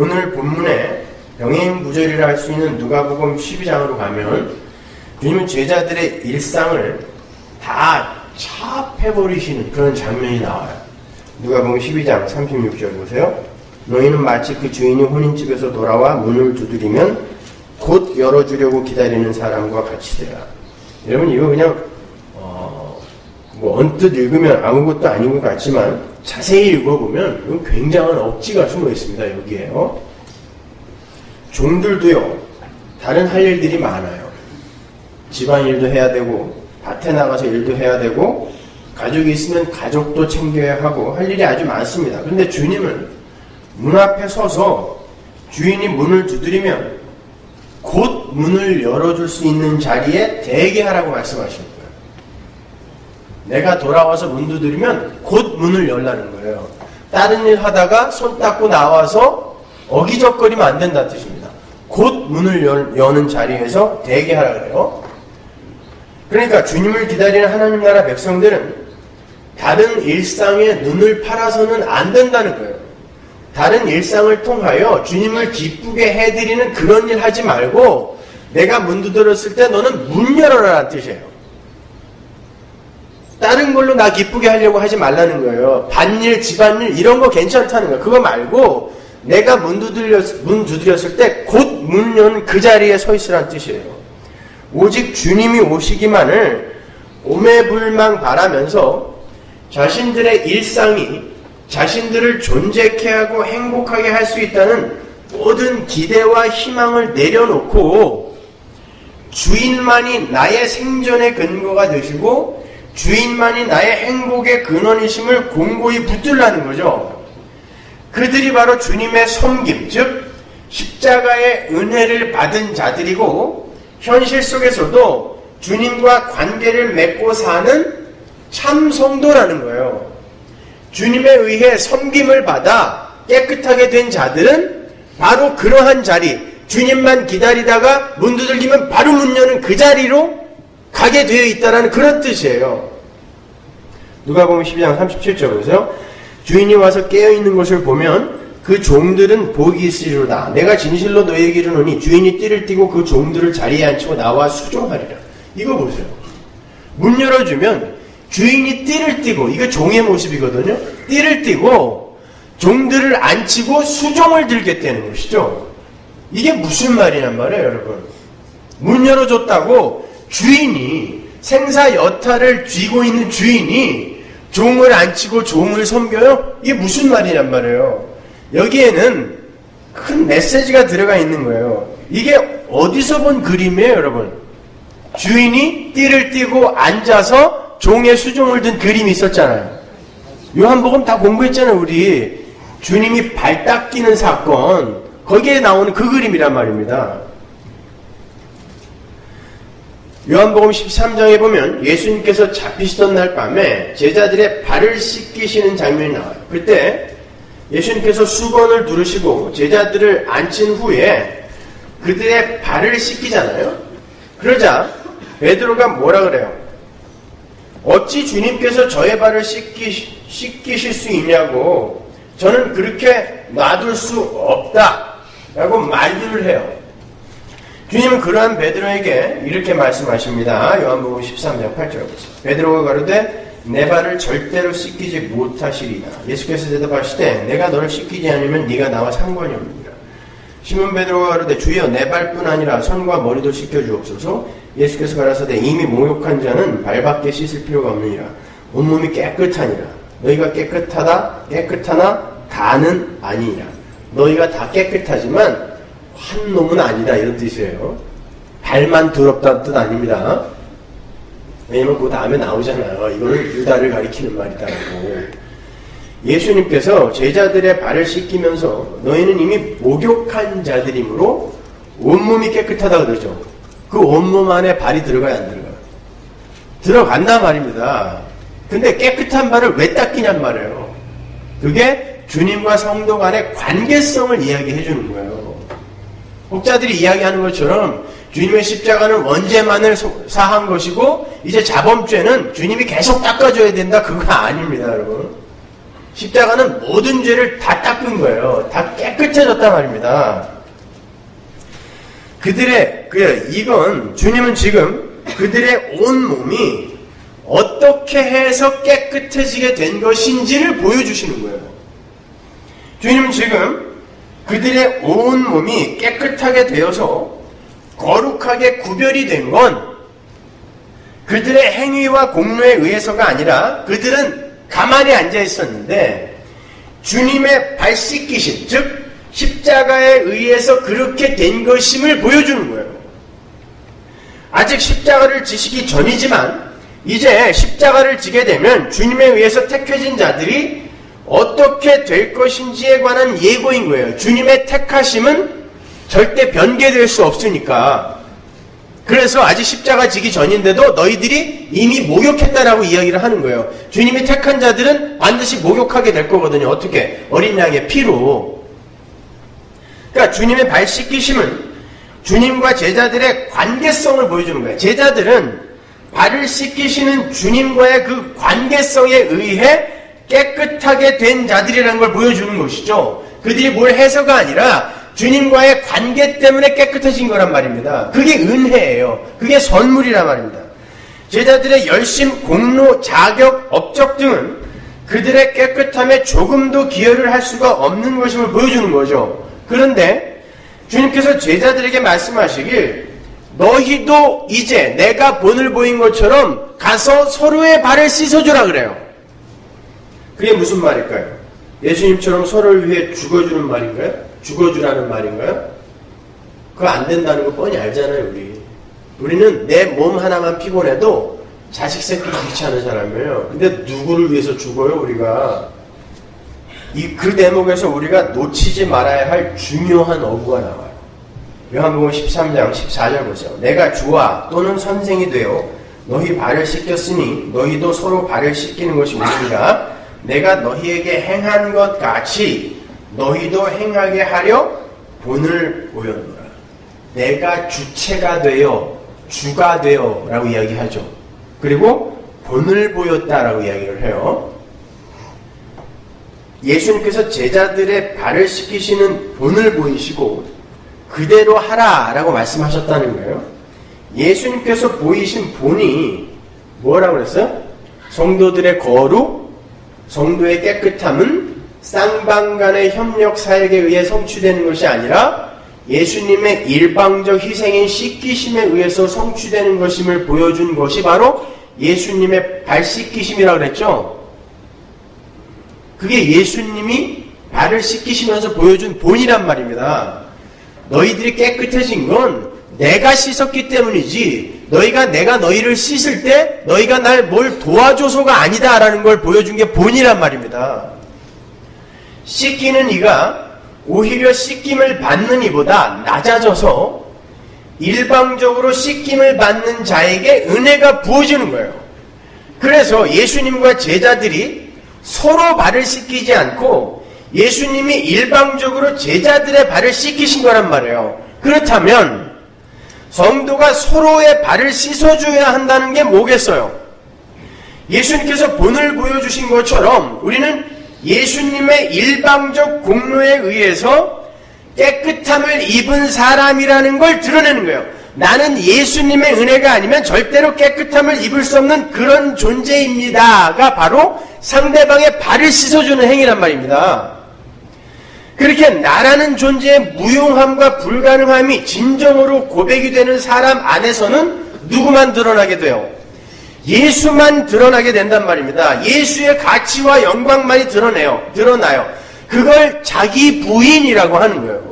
오늘 본문에 병행 구절이라 할 수 있는 누가복음 12장으로 가면 주님은 제자들의 일상을 다 차패버리시는 그런 장면이 나와요. 누가복음 12장 36절 보세요. 너희는 마치 그 주인이 혼인집에서 돌아와 문을 두드리면 곧 열어주려고 기다리는 사람과 같이 되라. 여러분 이거 그냥 언뜻 읽으면 아무것도 아닌 것 같지만 자세히 읽어보면 굉장한 억지가 숨어 있습니다. 여기에요. 종들도요, 다른 할 일들이 많아요. 집안일도 해야 되고, 밭에 나가서 일도 해야 되고, 가족이 있으면 가족도 챙겨야 하고, 할 일이 아주 많습니다. 그런데 주님은 문 앞에 서서 주인이 문을 두드리면 곧 문을 열어줄 수 있는 자리에 대기하라고 말씀하십니다. 내가 돌아와서 문 두드리면 곧 문을 열라는 거예요. 다른 일 하다가 손 닦고 나와서 어기적거리면 안 된다는 뜻입니다. 곧 문을 여는 자리에서 대기하라 그래요. 그러니까 주님을 기다리는 하나님 나라 백성들은 다른 일상에 눈을 팔아서는 안 된다는 거예요. 다른 일상을 통하여 주님을 기쁘게 해드리는 그런 일 하지 말고 내가 문 두드렸을 때 너는 문 열어라라는 뜻이에요. 다른 걸로 나 기쁘게 하려고 하지 말라는 거예요. 밭일, 집안일 이런 거 괜찮다는 거예요. 그거 말고 내가 문 두드렸을 때 곧 문 여는 그 자리에 서 있으라는 뜻이에요. 오직 주님이 오시기만을 오매불망 바라면서 자신들의 일상이 자신들을 존재케 하고 행복하게 할 수 있다는 모든 기대와 희망을 내려놓고 주인만이 나의 생존의 근거가 되시고 주인만이 나의 행복의 근원이심을 공고히 붙들라는 거죠. 그들이 바로 주님의 섬김, 즉 십자가의 은혜를 받은 자들이고 현실 속에서도 주님과 관계를 맺고 사는 참 성도라는 거예요. 주님에 의해 섬김을 받아 깨끗하게 된 자들은 바로 그러한 자리, 주님만 기다리다가 문 두들기면 바로 문 여는 그 자리로 가게 되어 있다는 그런 뜻이에요. 누가복음 12장 37절 보세요. 주인이 와서 깨어있는 것을 보면 그 종들은 복이 있으리로다. 내가 진실로 너희에게 이르노니 주인이 띠를 띠고 그 종들을 자리에 앉히고 나와 수종하리라. 이거 보세요. 문 열어주면 주인이 띠를 띠고, 이거 종의 모습이거든요. 띠를 띠고 종들을 앉히고 수종을 들겠다는 것이죠. 이게 무슨 말이란 말이에요, 여러분. 문 열어줬다고 주인이, 생사 여타를 쥐고 있는 주인이 종을 앉히고 종을 섬겨요? 이게 무슨 말이란 말이에요. 여기에는 큰 메시지가 들어가 있는 거예요. 이게 어디서 본 그림이에요, 여러분? 주인이 띠를 띠고 앉아서 종의 수종을 든 그림이 있었잖아요. 요한복음 다 공부했잖아요, 우리. 주님이 발 닦이는 사건, 거기에 나오는 그 그림이란 말입니다. 요한복음 13장에 보면 예수님께서 잡히시던 날 밤에 제자들의 발을 씻기시는 장면이 나와요. 그때 예수님께서 수건을 두르시고 제자들을 앉힌 후에 그들의 발을 씻기잖아요. 그러자 베드로가 뭐라 그래요? 어찌 주님께서 저의 발을 씻기실 수 있냐고, 저는 그렇게 놔둘 수 없다 라고 만류를 해요. 주님은 그러한 베드로에게 이렇게 말씀하십니다. 요한복음 13장 8절 보세요. 베드로가 가로되 내 발을 절대로 씻기지 못하시리라. 예수께서 대답하시되 내가 너를 씻기지 않으면 네가 나와 상관이 없느니라. 시몬 베드로가 가로되 주여 내 발뿐 아니라 손과 머리도 씻겨주옵소서. 예수께서 가라사대 이미 목욕한 자는 발밖에 씻을 필요가 없느니라. 온몸이 깨끗하니라. 너희가 깨끗하나 다는 아니니라. 너희가 다 깨끗하지만 한 놈은 아니다, 이런 뜻이에요. 발만 더럽다는 뜻 아닙니다. 왜냐면 그 다음에 나오잖아요. 이거는 유다를 가리키는 말이다라고. 예수님께서 제자들의 발을 씻기면서 너희는 이미 목욕한 자들이므로 온몸이 깨끗하다 그러죠. 그 온몸 안에 발이 들어가야 안 들어가요? 들어간단 말입니다. 근데 깨끗한 발을 왜 닦이냔 말이에요. 그게 주님과 성도 간의 관계성을 이야기해 주는 거예요. 혹자들이 이야기하는 것처럼 주님의 십자가는 원죄만을 사한 것이고 이제 자범죄는 주님이 계속 닦아줘야 된다, 그거 아닙니다, 여러분. 십자가는 모든 죄를 다 닦은 거예요. 다 깨끗해졌단 말입니다. 이건 주님은 지금 그들의 온 몸이 어떻게 해서 깨끗해지게 된 것인지를 보여주시는 거예요. 주님은 지금 그들의 온 몸이 깨끗하게 되어서 거룩하게 구별이 된 건 그들의 행위와 공로에 의해서가 아니라 그들은 가만히 앉아 있었는데 주님의 발 씻기심, 즉 십자가에 의해서 그렇게 된 것임을 보여주는 거예요. 아직 십자가를 지시기 전이지만 이제 십자가를 지게 되면 주님에 의해서 택해진 자들이 어떻게 될 것인지에 관한 예고인 거예요. 주님의 택하심은 절대 변개될 수 없으니까. 그래서 아직 십자가 지기 전인데도 너희들이 이미 목욕했다라고 이야기를 하는 거예요. 주님이 택한 자들은 반드시 목욕하게 될 거거든요. 어떻게? 어린 양의 피로. 그러니까 주님의 발 씻기심은 주님과 제자들의 관계성을 보여주는 거예요. 제자들은 발을 씻기시는 주님과의 그 관계성에 의해 깨끗하게 된 자들이라는 걸 보여주는 것이죠. 그들이 뭘 해서가 아니라 주님과의 관계 때문에 깨끗해진 거란 말입니다. 그게 은혜예요. 그게 선물이란 말입니다. 제자들의 열심, 공로, 자격, 업적 등은 그들의 깨끗함에 조금도 기여를 할 수가 없는 것임을 보여주는 거죠. 그런데 주님께서 제자들에게 말씀하시길 너희도 이제 내가 본을 보인 것처럼 가서 서로의 발을 씻어주라 그래요. 그게 무슨 말일까요? 예수님처럼 서로를 위해 죽어주는 말인가요? 죽어주라는 말인가요? 그거 안 된다는 거 뻔히 알잖아요, 우리는 내 몸 하나만 피곤해도 자식 새끼 귀찮은 사람이에요. 근데 누구를 위해서 죽어요, 우리가? 그 대목에서 우리가 놓치지 말아야 할 중요한 어구가 나와요. 요한복음 13장 14절 보세요. 내가 주와 또는 선생이 되어 너희 발을 씻겼으니 너희도 서로 발을 씻기는 것이 무엇이라? 내가 너희에게 행한 것 같이 너희도 행하게 하려 본을 보였노라. 내가 주체가 되어 주가 되어 라고 이야기하죠. 그리고 본을 보였다라고 이야기를 해요. 예수님께서 제자들의 발을 씻기시는 본을 보이시고 그대로 하라 라고 말씀하셨다는 거예요. 예수님께서 보이신 본이 뭐라고 그랬어요? 성도들의 거룩, 성도의 깨끗함은 쌍방 간의 협력 사역에 의해 성취되는 것이 아니라 예수님의 일방적 희생인 씻기심에 의해서 성취되는 것임을 보여준 것이 바로 예수님의 발 씻기심이라고 그랬죠. 그게 예수님이 발을 씻기시면서 보여준 본이란 말입니다. 너희들이 깨끗해진 건 내가 씻었기 때문이지 내가 너희를 씻을 때 너희가 날 뭘 도와줘서가 아니다라는 걸 보여준 게 본이란 말입니다. 씻기는 이가 오히려 씻김을 받는 이보다 낮아져서 일방적으로 씻김을 받는 자에게 은혜가 부어지는 거예요. 그래서 예수님과 제자들이 서로 발을 씻기지 않고 예수님이 일방적으로 제자들의 발을 씻기신 거란 말이에요. 그렇다면 성도가 서로의 발을 씻어줘야 한다는 게 뭐겠어요? 예수님께서 본을 보여주신 것처럼 우리는 예수님의 일방적 공로에 의해서 깨끗함을 입은 사람이라는 걸 드러내는 거예요. 나는 예수님의 은혜가 아니면 절대로 깨끗함을 입을 수 없는 그런 존재입니다가 바로 상대방의 발을 씻어주는 행위란 말입니다. 그렇게 나라는 존재의 무용함과 불가능함이 진정으로 고백이 되는 사람 안에서는 누구만 드러나게 돼요? 예수만 드러나게 된단 말입니다. 예수의 가치와 영광만이 드러나요. 그걸 자기 부인이라고 하는 거예요.